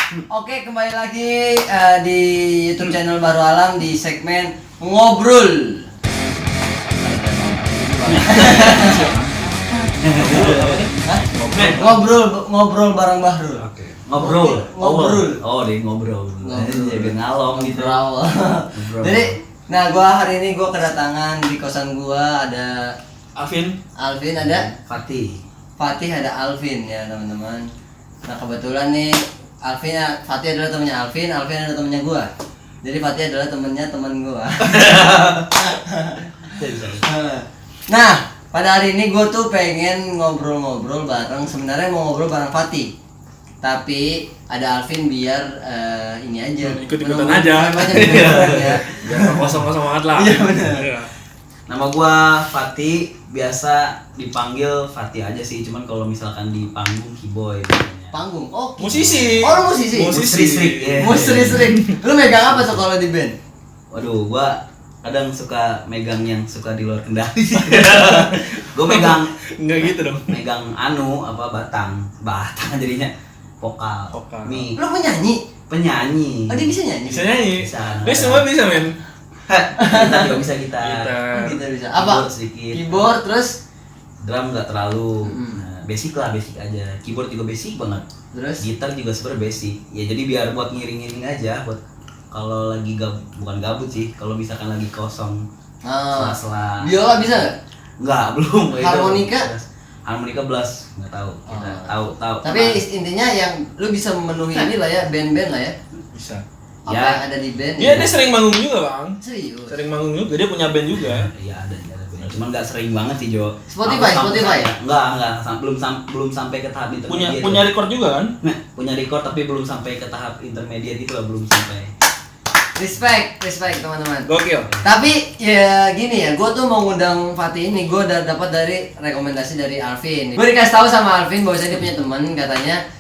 Oke, kembali lagi di YouTube channel Baru Alam di segmen ngobrol. Ngobrol bareng Bahrul. Oke. Ngobrol. Oh, dia ngobrol. Jadi ngalong gitu. Ngobrol. Jadi, gua hari ini kedatangan di kosan gua ada Alvin ada Fatih ada Alvin ya teman-teman. Nah kebetulan nih Fatih adalah temannya Alvin adalah temannya gua. Jadi Fatih adalah teman gua. Nah pada hari ini gua tuh pengen ngobrol-ngobrol bareng. Sebenarnya mau ngobrol bareng Fatih, tapi ada Alvin biar ini aja. Ikut-ikutan aja. Biar kosong-kosong banget lah. Iya benar. Nama gua Fatih, biasa dipanggil Fatih aja sih, cuman kalau misalkan di panggung Kiboy namanya. Panggung. Oh, musisi. Oh, lu musisi. Musrik. Lu megang apa tuh kalau di band? Waduh, gua kadang suka megang yang suka di luar kendali. Gua megang Enggak gitu dong. megang batang jadinya vokal. Nih, Lu penyanyi. Oh, dia bisa nyanyi. Bisa nyanyi. Bisa. Dia semua bisa, men. Kita juga bisa gitar. Kita bisa. Apa? Keyboard sedikit. Keyboard terus Drum nggak terlalu. Nah, basic aja. Keyboard juga basic banget. Terus Gitar juga sebenarnya basic. Ya jadi biar buat ngiring-ngiring aja, buat kalau lagi bukan gabut sih, kalau misalkan lagi kosong. Sela-sela. Biola bisa nggak? Nggak, belum. Harmonika? Harmonika blast, nggak tahu. Kita tahu. Tapi intinya yang lu bisa memenuhi ini lah ya, band-band lah ya. Bisa. Apa Ya. yang ada di band? Dia sering manggung juga, Bang. Serius. Sering manggung juga, dia punya band juga. Iya ada band. Cuman nggak sering banget sih Jo. Spotify ya? Nggak, belum sampai ke tahap intermediate. Punya record juga kan? Nah, punya record tapi belum sampai ke tahap intermediate itu lah, belum sampai. Respect teman-teman. Gokil. Tapi ya gini ya, gue tuh mau ngundang Fatih ini, gue udah dapat dari rekomendasi dari Alvin. Gue dikasih tahu sama Alvin bahwa dia punya teman, katanya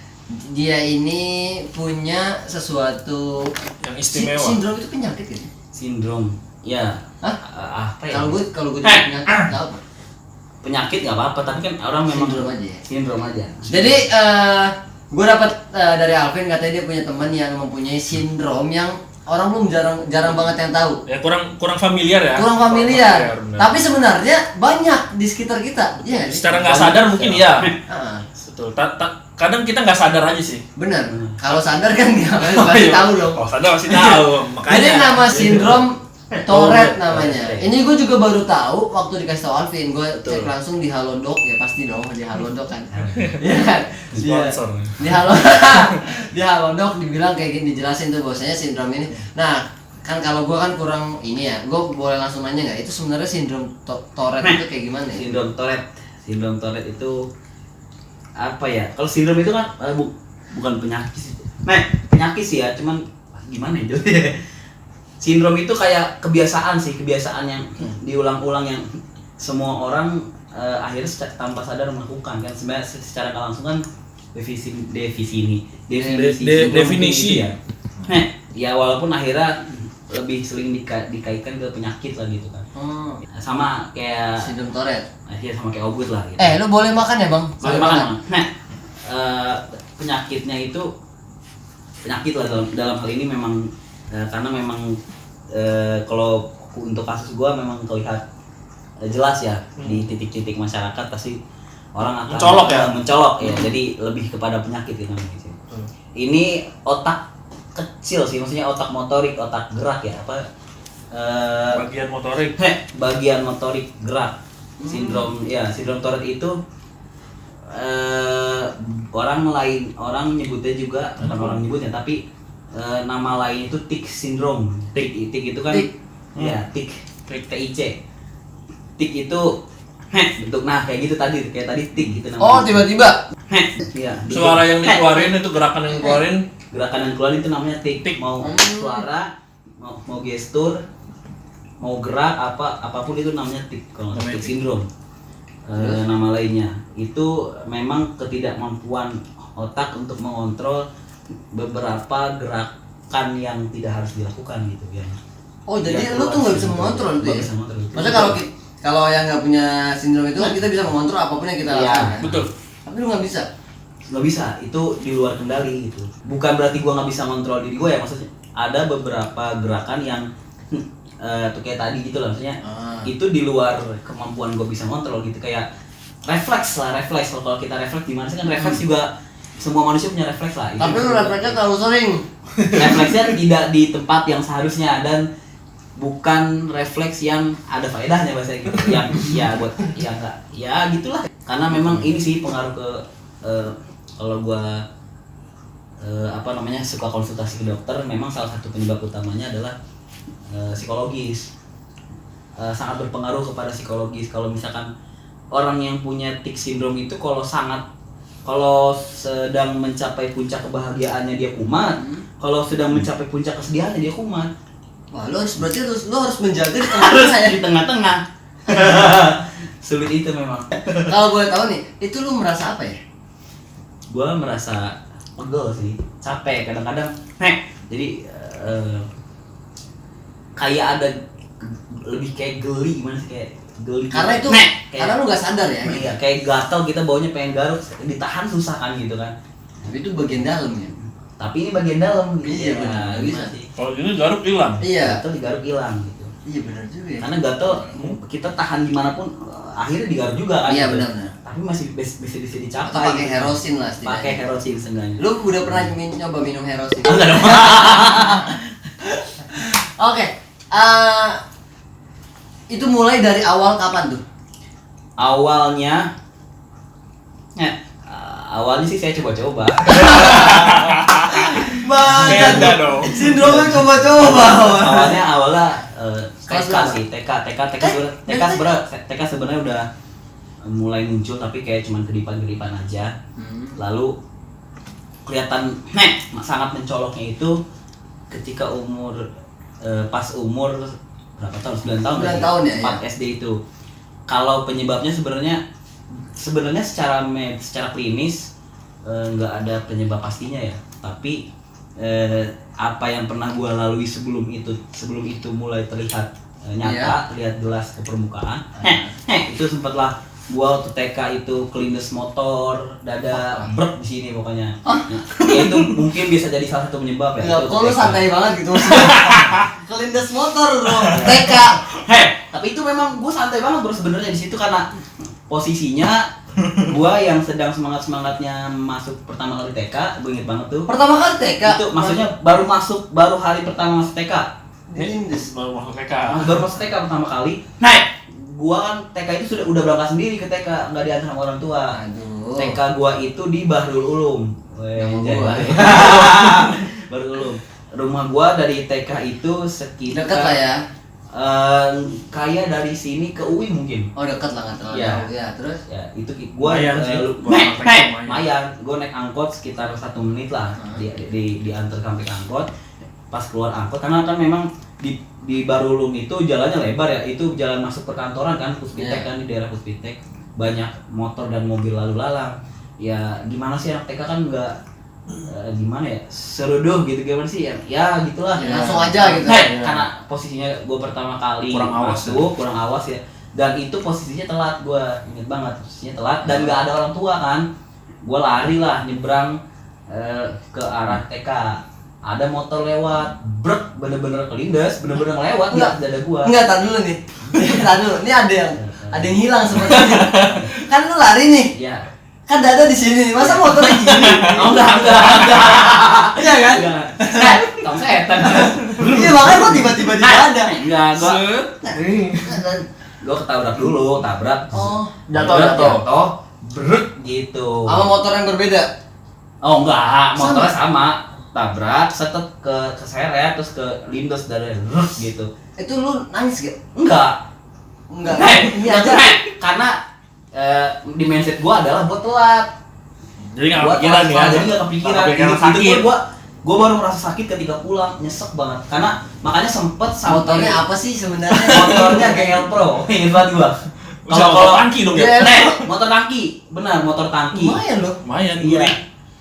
dia ini punya sesuatu Yang istimewa. Sindrom itu penyakit gitu. Sindrom. Ya. Hah? Apa ya? Kalau gue penyakit nggak apa. Penyakit nggak apa-apa, tapi kan orang memang Sindrom aja. Sindrom aja. Jadi gue dapat dari Alvin, katanya dia punya teman yang mempunyai sindrom yang orang belum jarang banget yang tahu. Ya kurang familiar ya. Kurang familiar. Bener. Tapi sebenarnya banyak di sekitar kita. Iya nggak sih? Secara nggak sadar mungkin ya. Ah, Betul. Kadang kita nggak sadar aja sih. benar. Kalau sadar kan dia pasti tahu dong. Oh, sadar pasti tahu. Makanya. Jadi nama sindrom Tourette namanya. Tourette. Ini gue juga baru tahu waktu dikasih tahu Alvin. Gue cek langsung di Halodoc, ya pasti dong di Halodoc kan. Iya kan? Sponsor. Di Halodoc dibilang kayak gini, dijelasin tuh bahwasanya sindrom ini. Nah, kan kalau gue kan kurang ini ya, gue boleh langsung nanya nggak? Itu sebenarnya sindrom Tourette itu kayak gimana ya? Sindrom Tourette itu apa ya? Kalau sindrom itu kan bukan penyakit sih. Penyakit sih ya, cuman gimana ya? Sindrom itu kayak kebiasaan yang diulang-ulang, yang semua orang akhirnya tanpa sadar melakukan kan. Sebenarnya secara nggak langsung kan definisi ya. Ya walaupun akhirnya lebih sering dikaitkan ke penyakit lah gitu kan. Sama kayak Sindrom Tourette. ya sama kayak ogut lah gitu. Lu boleh makan ya, Bang? Boleh makan. Penyakitnya itu penyakit lah dalam hal ini memang karena memang kalau untuk kasus gua memang terlihat jelas ya di titik-titik masyarakat pasti orang akan mencolok ya. Jadi lebih kepada penyakit gitu namanya. Ini otak kecil sih, maksudnya otak motorik, otak gerak ya, bagian motorik gerak. Sindrom Tourette itu orang nyebutnya juga bukan orang nyebutnya, tapi nama lain itu tic syndrome. Tic itu kan ya tic TIC. Tic itu bentuk kayak gitu tadi, kayak tadi tic gitu namanya. Oh, tiba-tiba. Iya. Suara yang dikeluarin itu gerakan yang dikeluarin itu namanya tic. Mau suara, mau gestur, mau gerak apapun itu namanya tic. Kalau tic syndrome. Nama lainnya itu memang ketidakmampuan otak untuk mengontrol beberapa gerakan yang tidak harus dilakukan gitu ya. Oh, jadi lu tuh nggak bisa mengontrol itu ya? Bisa mengontrol. Maksudnya kalau yang nggak punya sindrom itu kan kita bisa mengontrol apapun yang kita lakukan. Betul. Tapi lu nggak bisa. nggak bisa, itu di luar kendali gitu. Bukan berarti gue nggak bisa kontrol diri gue ya, maksudnya ada beberapa gerakan yang tuh kayak tadi gitu lah, maksudnya itu di luar kemampuan gue bisa kontrol gitu, kayak refleks. Kalau kita refleks gimana sih kan, refleks juga semua manusia punya refleks lah. Tapi lu refleksnya terlalu sering. Refleksnya tidak di tempat yang seharusnya, dan bukan refleks yang ada faedahnya bahasa gitu. Yang ya buat ya enggak ya gitulah. Karena memang ini sih pengaruh ke kalau gua suka konsultasi ke dokter, memang salah satu penyebab utamanya adalah psikologis. Sangat berpengaruh kepada psikologis. Kalau misalkan orang yang punya tic syndrome itu kalau sedang mencapai puncak kebahagiaannya dia kumat, kalau sedang mencapai puncak kesedihannya dia kumat. Wah, lu harus menjaga di tengah-tengah ya. Di tengah-tengah. Sulit itu memang. Kalau boleh tahu nih, itu lu merasa apa ya? Gua merasa pegel sih, capek kadang-kadang. Jadi kayak ada lebih kayak geli, gimana sih, kayak geli. Karena itu karena lu gak sadar ya. Iya, kayak gatal, kita baunya pengen garuk, ditahan susah kan gitu kan. Tapi itu bagian dalam ya. Tapi ini bagian dalam gitu. Iya, ya, benar. bisa sih. Kalau ini garuk hilang. Iya. Gatal digaruk hilang gitu. Iya benar juga ya. Karena gatal kita tahan gimana pun akhirnya digaruk juga kan. Iya, gitu. benar. Tapi masih bisa Atau dicapai. pakai herosin lah setidaknya. Pakai herosin seenggaknya. Lu udah pernah nyoba minum herosin? Enggak dong. Oke. Itu mulai dari awal kapan tuh? Awalnya sih saya coba-coba. Beda dong. Sindromnya coba-coba. Awalnya Kelas TK berapa? sih, TK sebenarnya udah mulai muncul, tapi kayak cuman kedipan-kedipan aja. Lalu kelihatan sangat mencoloknya itu ketika pas umur berapa tahun? 9 tahun. 9 tahun ya, 4 SD itu. Kalau penyebabnya sebenarnya secara klinis nggak ada penyebab pastinya ya, tapi apa yang pernah gua lalui sebelum itu mulai terlihat nyata, terlihat jelas ke permukaan. Itu sempatlah gua waktu TK itu kelindes motor, dada brek di sini pokoknya. Ya itu mungkin bisa jadi salah satu penyebab ya. Enggak, Itu kok lu TK. santai banget gitu maksudnya. Kelindes motor bro. TK. Tapi itu memang gue santai banget bro sebenarnya di situ, karena posisinya gue yang sedang semangatnya masuk pertama kali TK. Gue inget banget tuh. Pertama kali TK. Itu maksudnya baru hari pertama masuk TK. Kelindes. Baru masuk TK. Baru masuk TK pertama kali. Gua kan TK itu udah berangkat sendiri ke TK, nggak diantar sama orang tua. Aduh. TK gua itu di Bahrul Ulum. Nama gua. Bahrul Ulum. Rumah gua dari TK itu sekitar Dekat lah ya. Kayak dari sini ke UI mungkin. Oh dekat lah, nggak terlalu Iya. jauh ya. Terus Ya itu gua Lumayan sih. Buat anak TK lumayan. lumayan. Gua naik angkot sekitar 1 menit lah. Diantar sampai ke angkot. Pas keluar angkot, karena kan memang di Barulung itu jalannya lebar ya, itu jalan masuk perkantoran kan, Puspitek kan, di daerah Puspitek banyak motor dan mobil lalu lalang. Ya gimana sih anak TK kan nggak gimana ya, seruduh gitu gimana sih ya gitulah. Ya, langsung aja gitu. Karena posisinya gue pertama kali Kurang awas masuk, kurang awas ya, dan itu posisinya telat, gue inget banget posisinya telat dan nggak ada orang tua kan. Gue lari lah nyebrang ke arah TK. Ada motor lewat, brek, bener-bener kelindes, bener-bener lewat Enggak. di dada gua. Enggak, tar dulu nih. Tar dulu. Ini ada yang hilang sepertinya. Kan lu lari nih. Iya. Kan dada di sini. Masa motornya gini? Oh, enggak. Iya kan? Enggak. Tong setan. Iya, makanya kok tiba-tiba di dada. Enggak, gua ketabrak dulu, tabrak. Oh, jatuh. Brek gitu. sama motor yang berbeda. Oh, enggak, motornya sama. Tabrak, setet keseret, terus ke lindes dari gitu. Itu lu nangis gak? Enggak. Enggak. Ini Enggak, aja. karena di mindset gua adalah gua telat. Jadi nggak Gua kepikiran telat, ya. jadi nggak kepikiran. Nggak kepikiran Itu sakit. gua baru merasa sakit ketika pulang, nyesek banget. Karena makanya sempet Motornya sampai apa sih sebenarnya? motornya GL Pro. Ingat banget gua. Kalau tangki dong ya. Motor tangki, benar, motor tangki. Lumayan loh. Lumayan Iya. gurih.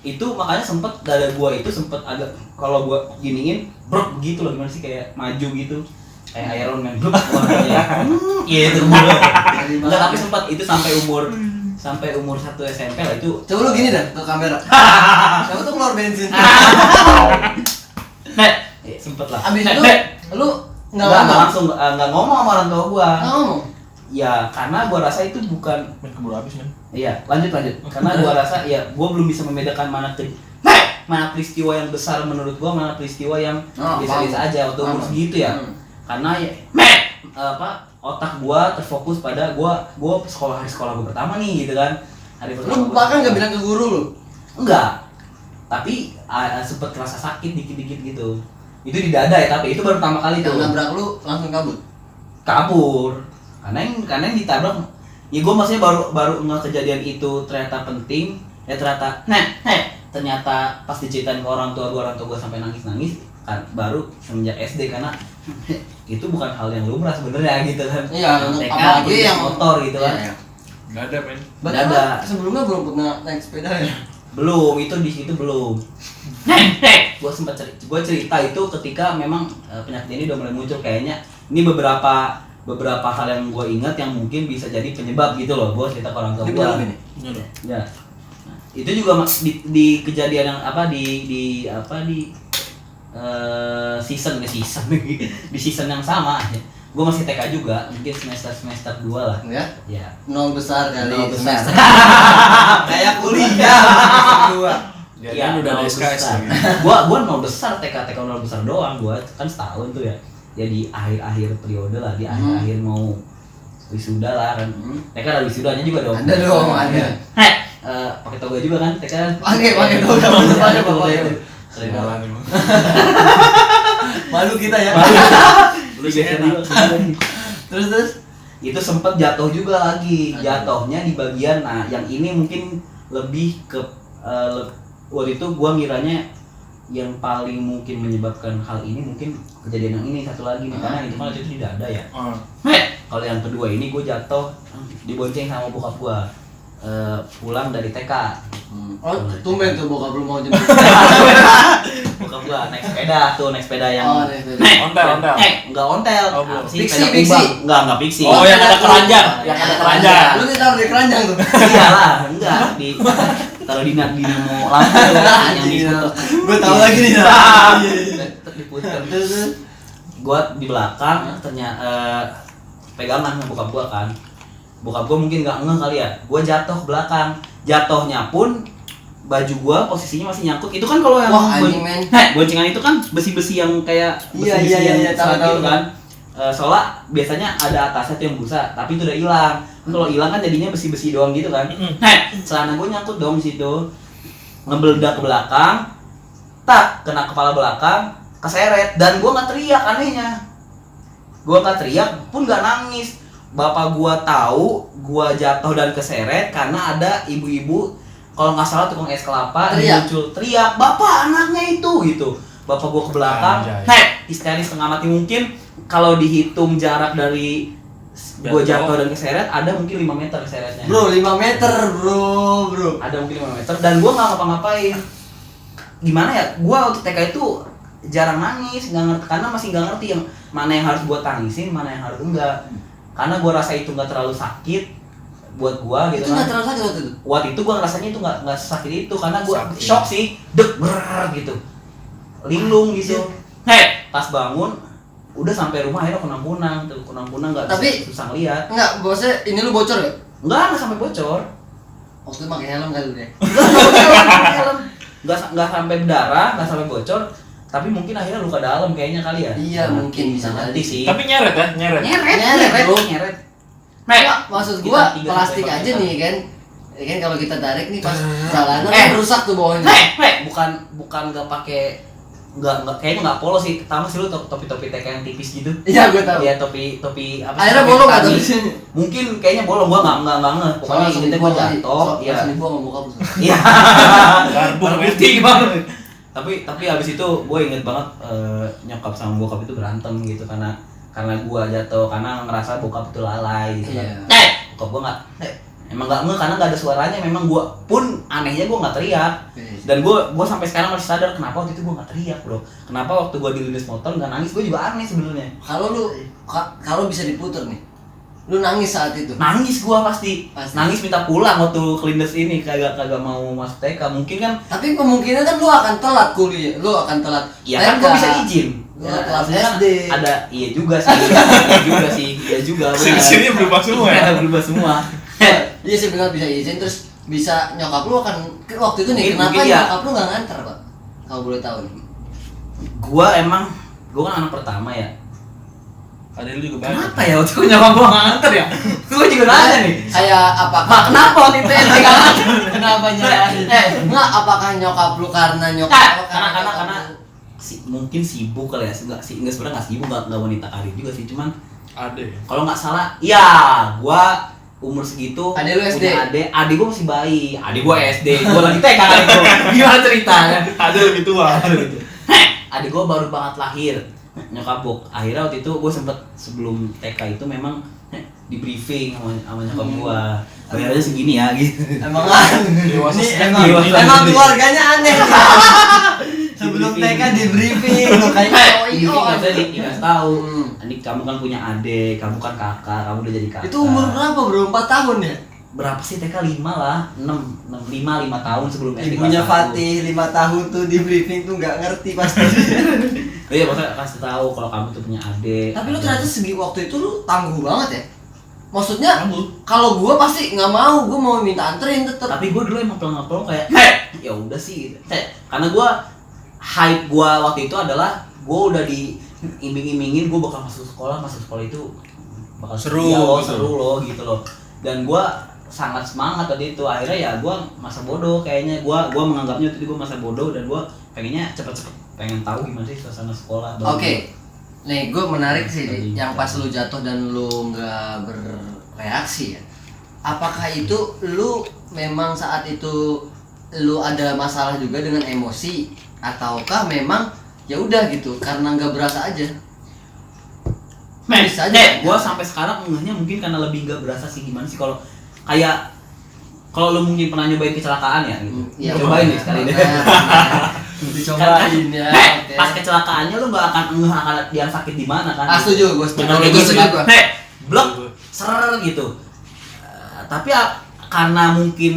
Itu makanya sempet dada gua itu sempet agak, kalau gua giniin brok begitu loh, gimana sih, kayak maju gitu, kayak Iron Man brok warnanya. Iya itu dulu. Enggak, tapi sempat itu sampai umur sampai umur 1 SMP lah itu. Coba lu gini dah ke kamera. Siapa tuh keluar bensin? Sempet lah. Abis itu lu nggak nggak ngomong. langsung nggak ngomong sama orang tua gua. Nggak ngomong. Ya karena gua rasa itu bukan. Main keburu habis men. Iya lanjut. Karena gua rasa ya gua belum bisa membedakan mana peristiwa yang besar menurut gua, mana peristiwa yang biasa-biasa aja waktu umur segitu ya. Karena ya otak gua terfokus pada gua hari sekolah gua pertama nih gitu kan. Hari pertama. Lu bahkan nggak bilang ke guru lu? Enggak. Tapi sempet kerasa sakit dikit-dikit gitu. Itu di dada ya, tapi itu baru pertama kali tuh. Yang nabrak lu langsung Kabur. Karena yang ditabrak ya gua maksudnya baru kejadian itu ternyata penting. Ya ternyata pas diceritain ke orang tua gua sampai nangis kan baru semenjak SD karena itu bukan hal yang lumrah sebenarnya gitu kan. Iya, TK apalagi yang motor gitu kan. Iya. Nggak ada men. Nggak ada. Sebelumnya belum pernah naik sepeda ya? Belum, itu di situ belum. Gua cerita itu ketika memang penyakit ini udah mulai muncul kayaknya. Ini beberapa hal yang gua ingat yang mungkin bisa jadi penyebab gitu loh. Gua cerita ke orang tua gua. Ya. Nah, itu juga di kejadian yang season di season yang sama. Gue masih TK juga, mungkin semester 2 lah. Ya? Ya. Nol besar kali. Nol besar. Kayak kuliah. Kedua. Jangan udah ada SKS lagi. Gua nol besar TK nol besar doang gua kan setahun tuh ya. Ya di akhir periode lah, di akhir mau wisuda lah kan. TK ada wisudanya juga dong. Ada dong, ada. Pakai toga juga kan TK kan? Pakai toga. Sering Jalan emang. Malu kita ya. Lu biasa juga. Terus Itu sempat jatuh juga lagi. Jatuhnya di bagian yang ini mungkin lebih ke waktu itu gua ngiranya yang paling mungkin menyebabkan hal ini mungkin kejadian yang ini satu lagi nih karena itu kan itu tidak ada ya. Kalau yang kedua ini gua jatuh dibonceng sama bokap gua pulang dari TK. Oh, tumben tuh bokap belum mau jemput. Bokap gua naik sepeda yang Ontel. enggak ontel. Oh, belum. Apa sih? Pixie, Sepeda Pixie. kumbang. Enggak pixie. Oh, yang ada keranjang. Yang ada keranjang. Lu taruh di keranjang tuh. Iyalah, enggak taruh di dinamo lampu yang diputer. Gue tahu lagi nih. Diputer terus gua di belakang ternyata pegangan sama bokap gua kan. Bokap gua mungkin enggak ngeh kali ya. Gua jatuh ke belakang. Jatuhnya pun baju gua posisinya masih nyangkut. Itu kan kalau yang boncengan itu kan besi-besi yang kayak besi-besi yang tahu kan. Soalnya biasanya ada atasnya tuh yang busa, tapi itu udah hilang. Kalau hilang kan jadinya besi-besi doang gitu kan. Celana gua nyangkut dong di situ. Ngebeledak ke belakang. Kena kepala belakang, keseret dan gua enggak teriak anehnya. Gua enggak teriak pun enggak nangis. Bapak gua tahu gua jatuh dan keseret karena ada ibu-ibu kalau nggak salah tukang es kelapa muncul teriak bapak anaknya itu gitu. Bapak gua ke belakang, histeris setengah mati mungkin kalau dihitung jarak dari gua jatuh dan keseret ada mungkin 5 meter keseretnya. Bro, 5 meter bro. Ada mungkin 5 meter dan gua nggak ngapa-ngapain. Gimana ya? Gua waktu TK itu jarang nangis, nggak ngerti karena masih nggak ngerti yang mana yang harus gua tangisin, mana yang harus enggak. Karena gua rasa itu nggak terlalu sakit buat gua gitu itu kan. Itu nggak terlalu sakit waktu itu? Waktu itu gua ngerasanya itu nggak sakit itu karena gua shock sih, gitu, linglung gitu. Pas bangun, udah sampai rumah akhirnya kunang-kunang nggak susah ngeliat. Enggak, bosnya ini lu bocor ya? Nggak sampai bocor. Waktu itu pakai helm kali deh. Nggak sampai berdarah, nggak sampai bocor. Tapi mungkin akhirnya luka dalam kayaknya kali ya. Iya, mungkin bisa nanti sih. Tapi nyeret ya, nyeret. Nyeret. Maksud gua plastik aja nih kan. Ya kan kalau kita tarik nih pas jalanan rusak tuh bawahnya. Bukan nggak pakai nggak kayaknya nggak polos sih. Pertama sih lu topi TK yang tipis gitu. Iya, gua tahu. Iya, topi apa sih? Akhirnya bolong enggak tuh di sini? Mungkin kayaknya bolong, gua nggak ngeh. Pokoknya intinya gua jatuh. Iya. Sini gua ngomong kamu. Iya. Bukti gimana? Tapi abis itu gue inget banget nyokap sama bokap itu berantem gitu karena gue jatuh karena ngerasa bokap itu lalai gitu kan. Bokap gue nggak emang nggak ngeh karena nggak ada suaranya. Memang gue pun anehnya gue nggak teriak dan gue sampai sekarang masih sadar kenapa waktu itu gue nggak teriak bro. Kenapa waktu gue dilindas motor nggak nangis. Gue juga aneh sebenarnya. Kalau bisa diputer nih Lu nangis saat itu? Nangis gua pasti. Pasti. Nangis minta pulang waktu kelindes ini kagak mau masuk TK. Mungkin kan Tapi kemungkinan kan lu akan telat kuliah, lu akan telat. ya kan gua bisa izin. Lu kelas maksudnya kan SD. ada iya juga sih. Iya juga. benar. Sini berubah semua ya. Berubah semua. Iya sih benar bisa izin terus bisa nyokap lu akan waktu itu nih kenapa Mungkin ya. nyokap lu nggak nganter Pak? Kalau boleh tahu nih. Gua kan anak pertama ya. Ada lu juga banyak. Kenapa ya waktu itu nyokap gua nggak nganter ya? Gua juga nanya nih. Kayak apakah Mak, kenapa waktu itu ente nggak nganter? Kenapa enggak apakah nyokap lu karena nyokap lu karena nyokap lu- mungkin sibuk kali ya, enggak sebenarnya nggak sibuk, nggak wanita karir juga sih, cuman Ada ya. kalau nggak salah ya gua umur segitu Adek lu SD? punya adik gua masih bayi, adik gua SD, gua lagi TK kan itu. Gimana ceritanya? Ada lebih tua. Gitu. Adik gua baru banget lahir, nyokap bok. Akhirnya waktu itu gua sempet sebelum TK itu memang di briefing sama nyokap gua. Bayarnya segini ya gitu. Emang Dewasa ini sekali. emang keluarganya aneh. Sebelum TK di briefing lu kayak Briefing maksudnya dikasih tahu. Hmm. Adik kamu kan punya adik, kamu kan kakak, kamu udah jadi kakak. Itu umur berapa bro? 4 tahun ya? berapa sih TK 5 lah, 5 tahun sebelum SD Ibunya kelas 1. Fatih 5 tahun tuh di briefing tuh nggak ngerti pasti. Iya, maksudnya kasih tahu kalau kamu tuh punya adik. Tapi lu ternyata segi waktu itu lu tangguh banget ya? Maksudnya Tangguh. kalau gua pasti nggak mau, gua mau minta anterin tetep. Tapi gue dulu emang pelong-pelong kayak, ya udah sih. Karena gue hype gue waktu itu adalah gue udah diiming-imingin gue bakal masuk sekolah itu bakal Seru, setia loh, gitu. seru loh gitu loh. Dan gue sangat semangat tadi itu. Akhirnya ya gue masa bodoh kayaknya, gue menganggapnya waktu itu gue masa bodoh dan gue pengennya cepet-cepet pengen tahu gimana sih suasana sekolah. Oke. Nih, gue menarik sih Tadi yang gitu. pas lu jatuh dan lu nggak bereaksi ya. Apakah itu lu memang saat itu lu ada masalah juga dengan emosi ataukah memang ya udah gitu karena nggak berasa aja? Bisa aja. gue sampai sekarang ngehnya mungkin karena lebih nggak berasa sih. Gimana sih kalau kayak kalau lu mungkin pernah nyobain kecelakaan ya gitu. Iya, Cobain nih sekali deh. Dicobain ya. Oke. Pas kecelakaannya lu nggak akan ngeh akan yang sakit di mana kan? Ah, setuju, gue setuju. Bener kayak Gue gitu setuju, kan? gua. Blok, ser gitu. Tapi karena mungkin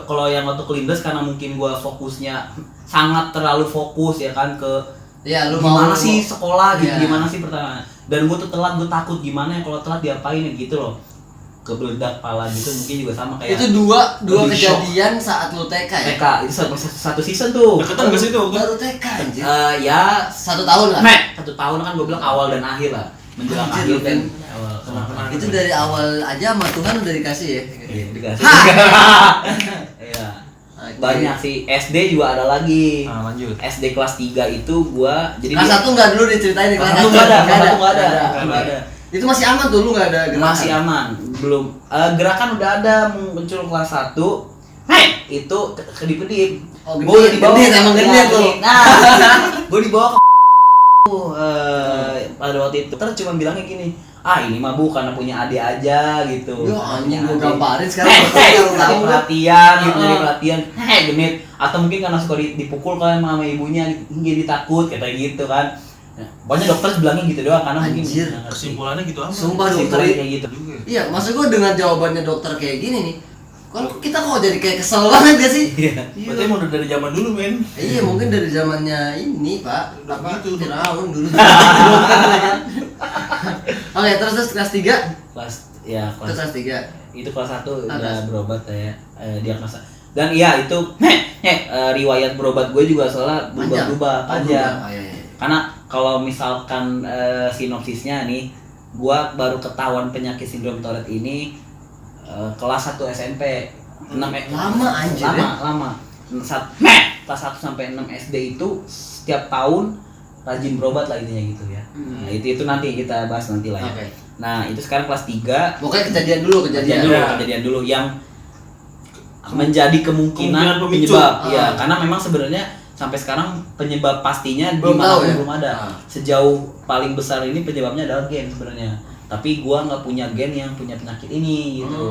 kalau yang waktu kelindes karena mungkin gua fokusnya sangat terlalu fokus ya kan ke Iya, lu gimana mau sih sekolah gitu, Iya. gimana sih pertama. Dan gua tuh telat, gua takut gimana ya kalau telat diapain ya gitu loh. Kebeledak pala gitu mungkin juga sama kayak itu dua lebih kejadian saat lu TK ya? TK itu satu season tuh. Deketan gak sih tuh? Baru TK anjir. Ya 1 tahun lah. 1 tahun kan gue bilang awal dan akhir lah, menjelang Anjir, akhir dan Vin. awal. Kenapa? Itu dari awal aja sama Tuhan udah dikasih ya. Iya, dikasih. Ha! Iya. Oke. Banyak sih. SD juga ada lagi. Nah, lanjut. SD kelas 3 itu gua jadi Kelas 1 enggak dulu diceritain di kelas Kelas 1. satu nggak ada, Nggak kelas satu nggak ada. Nggak Nggak ada. ada. Itu masih aman tuh, lu enggak ada gerakan. Masih aman, belum. Gerakan udah ada muncul kelas 1. Itu kedip-kedip. Oh, Gua udah dibawa. genit, emang Ya, genit lu. Nah, gua dibawa ke pada waktu itu. Terus cuma bilangnya gini, ini mah bukan punya adik aja gitu. Yo anjing gua Adik. gamparin sekarang Dari tahu. pelatihan gitu, dari Heeh. pelatihan genit, atau mungkin karena suka dipukul kan sama ibunya jadi takut kayak gitu kan. Nah, banyak dokter bilangnya gitu doang karena mungkin Anjir, nggak ngerti. Kesimpulannya gitu amat. Sumpah dokter Kesimpulannya kayak gitu. Juga. Iya, maksud gua dengan jawabannya dokter kayak gini nih. Kalau kita kok jadi kayak kesel banget gak sih? Iya. Berarti emang udah dari zaman dulu, men. Iya, mungkin dari zamannya ini, Pak. Udah Apa gitu. Firaun dulu. Oke, terus kelas 3. Kelas Itu kelas 3. itu kelas 1 udah Atas. berobat ya, dia kelas. Dan iya itu riwayat berobat gue juga soalnya berubah-ubah panjang. Oh, iya. Karena kalau misalkan sinopsisnya nih, gua baru ketahuan penyakit sindrom Tourette ini kelas 1 SMP. 6 Lama, anjir, Lama. Kelas 1 sampai 6 SD itu setiap tahun rajin berobat lah intinya gitu ya. Nah, itu nanti kita bahas nanti lah ya. Oke. Nah, itu sekarang kelas 3. Pokoknya kejadian dulu. Yang menjadi kemungkinan Kemungkinan pemicu. penyebab. Ah. Ya, karena memang sebenarnya sampai sekarang penyebab pastinya Belum di mana tahu pun ya? belum ada. Ah. Sejauh paling besar ini penyebabnya adalah gen sebenarnya. Tapi gua nggak punya gen yang punya penyakit ini gitu.